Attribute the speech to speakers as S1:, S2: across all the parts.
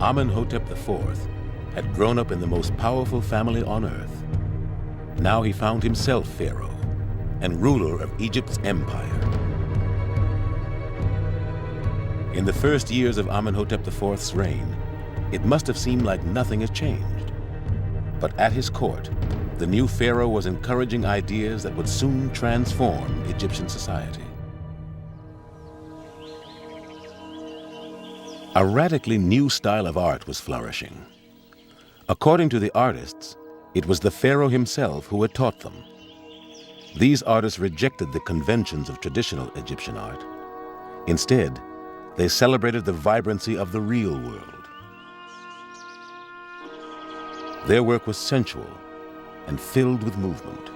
S1: Amenhotep IV had grown up in the most powerful family on earth. Now he found himself pharaoh and ruler of Egypt's empire. In the first years of Amenhotep IV's reign, it must have seemed like nothing had changed. But at his court, the new pharaoh was encouraging ideas that would soon transform Egyptian society. A radically new style of art was flourishing. According to the artists, it was the pharaoh himself who had taught them. These artists rejected the conventions of traditional Egyptian art. Instead, they celebrated the vibrancy of the real world. Their work was sensual and filled with movement.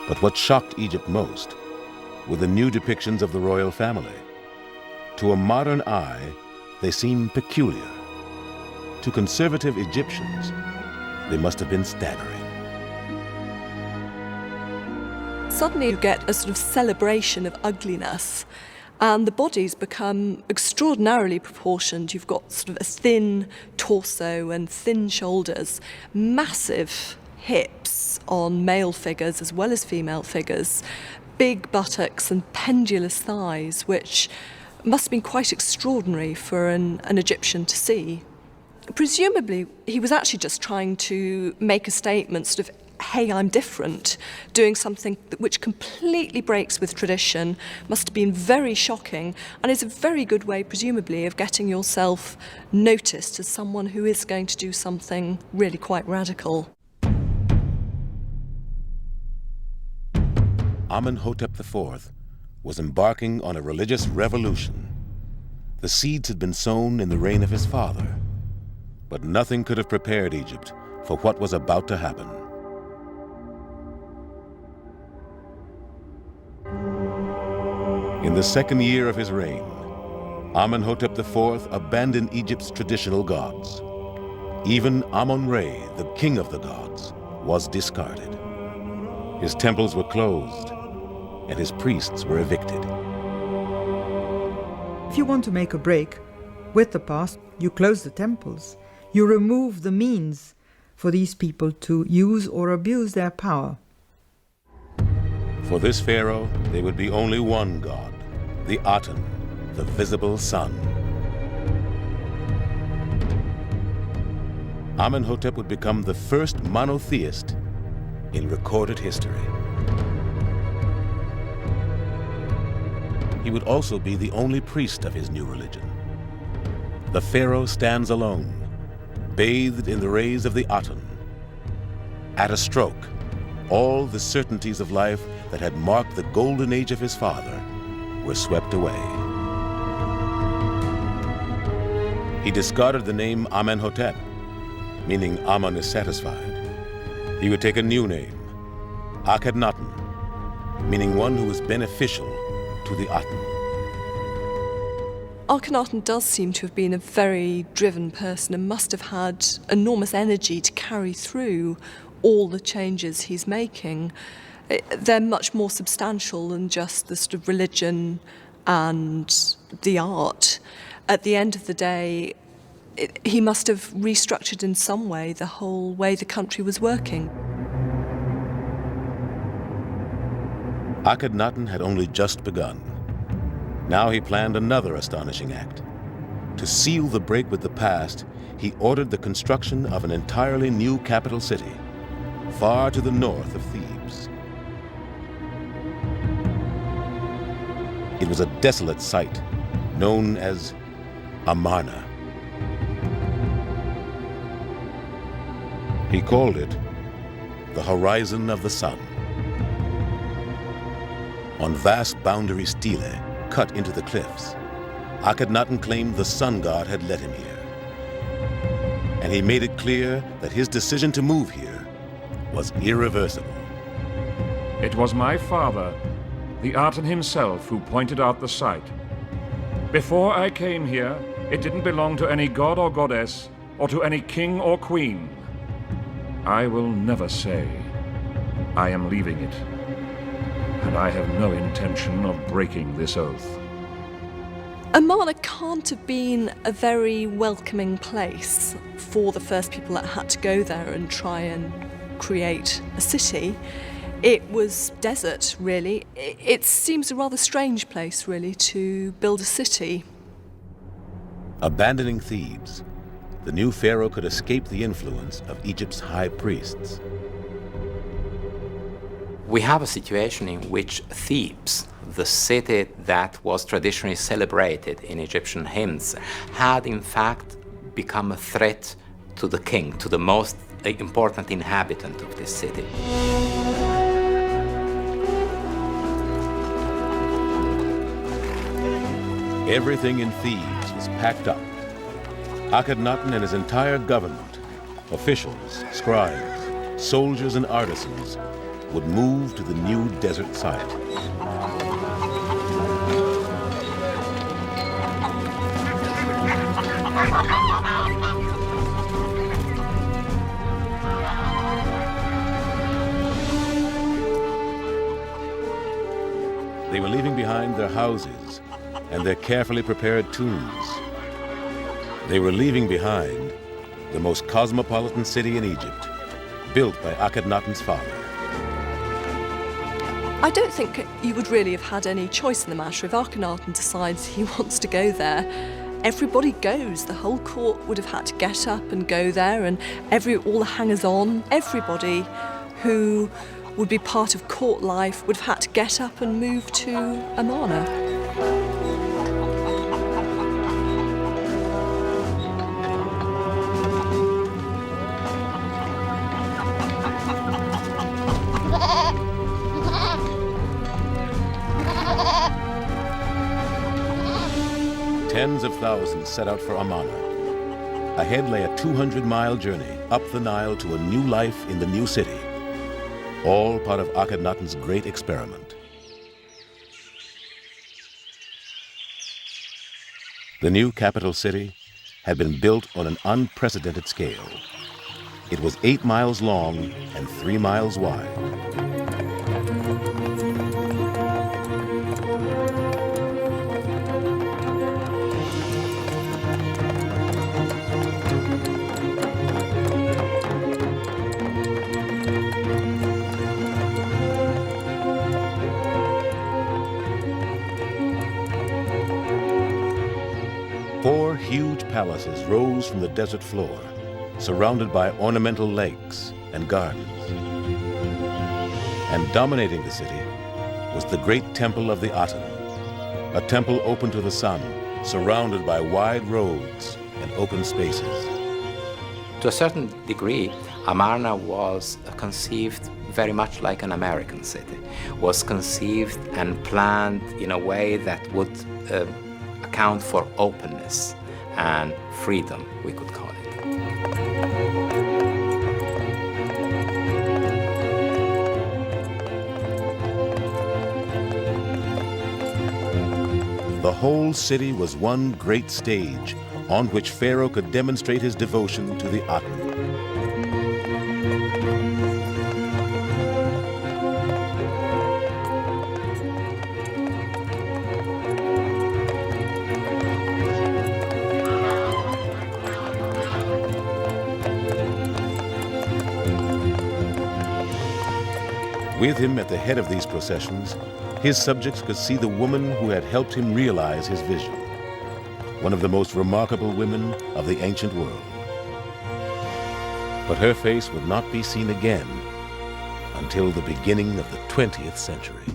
S1: But what shocked Egypt most were the new depictions of the royal family. To a modern eye, they seemed peculiar. To conservative Egyptians, they must have been staggering.
S2: Suddenly you get a sort of celebration of ugliness, and the bodies become extraordinarily proportioned. You've got sort of a thin torso and thin shoulders, massive hips on male figures as well as female figures, big buttocks and pendulous thighs, which must have been quite extraordinary for an Egyptian to see. Presumably, he was actually just trying to make a statement, sort of, hey, I'm different, doing something which completely breaks with tradition, must have been very shocking, and is a very good way, presumably, of getting yourself noticed as someone who is going to do something really quite radical.
S1: Amenhotep IV was embarking on a religious revolution. The seeds had been sown in the reign of his father, but nothing could have prepared Egypt for what was about to happen. In the second year of his reign, Amenhotep IV abandoned Egypt's traditional gods. Even Amon-Ra, the king of the gods, was discarded. His temples were closed, and his priests were evicted.
S3: If you want to make a break with the past, you close the temples. You remove the means for these people to use or abuse their power.
S1: For this pharaoh, there would be only one god, the Aten, the visible sun. Amenhotep would become the first monotheist in recorded history. He would also be the only priest of his new religion. The pharaoh stands alone, bathed in the rays of the Aten. At a stroke, all the certainties of life that had marked the golden age of his father were swept away. He discarded the name Amenhotep, meaning Amen is satisfied. He would take a new name, Akhenaton, meaning one who is beneficial to the Aten.
S2: Akhenaton does seem to have been a very driven person and must have had enormous energy to carry through all the changes he's making. They're much more substantial than just the sort of religion and the art. At the end of the day, he must have restructured in some way the whole way the country was working.
S1: Akhenaten had only just begun. Now he planned another astonishing act. To seal the break with the past, he ordered the construction of an entirely new capital city, far to the north of Thebes. It was a desolate site, known as Amarna. He called it the horizon of the sun. On vast boundary stelae cut into the cliffs, Akhenaten claimed the sun god had led him here. And he made it clear that his decision to move here was irreversible.
S4: It was my father, the Aten himself, who pointed out the site. Before I came here, it didn't belong to any god or goddess, or to any king or queen. I will never say, I am leaving it, and I have no intention of breaking this oath.
S2: Amarna can't have been a very welcoming place for the first people that had to go there and try and create a city. It was desert, really. It seems a rather strange place, really, to build a city.
S1: Abandoning Thebes, the new pharaoh could escape the influence of Egypt's high priests.
S5: We have a situation in which Thebes, the city that was traditionally celebrated in Egyptian hymns, had in fact become a threat to the king, to the most important inhabitant of this city.
S1: Everything in Thebes was packed up. Akhenaton and his entire government, officials, scribes, soldiers and artisans, would move to the new desert site. They were leaving behind their houses and their carefully prepared tombs. They were leaving behind the most cosmopolitan city in Egypt, built by Akhenaton's father.
S2: I don't think you would really have had any choice in the matter. If Akhenaton decides he wants to go there, everybody goes. The whole court would have had to get up and go there, and all the hangers-on, everybody who would be part of court life would have had to get up and move to Amarna.
S1: Tens of thousands set out for Amarna. Ahead lay a 200-mile journey up the Nile to a new life in the new city, all part of Akhenaton's great experiment. The new capital city had been built on an unprecedented scale. It was 8 miles long and 3 miles wide. Four huge palaces rose from the desert floor, surrounded by ornamental lakes and gardens. And dominating the city was the great temple of the Aten, a temple open to the sun, surrounded by wide roads and open spaces.
S5: To a certain degree, Amarna was conceived very much like an American city, was conceived and planned in a way that would account for openness and freedom, we could call it.
S1: The whole city was one great stage on which Pharaoh could demonstrate his devotion to the Aten. With him at the head of these processions, his subjects could see the woman who had helped him realize his vision, one of the most remarkable women of the ancient world. But her face would not be seen again until the beginning of the 20th century.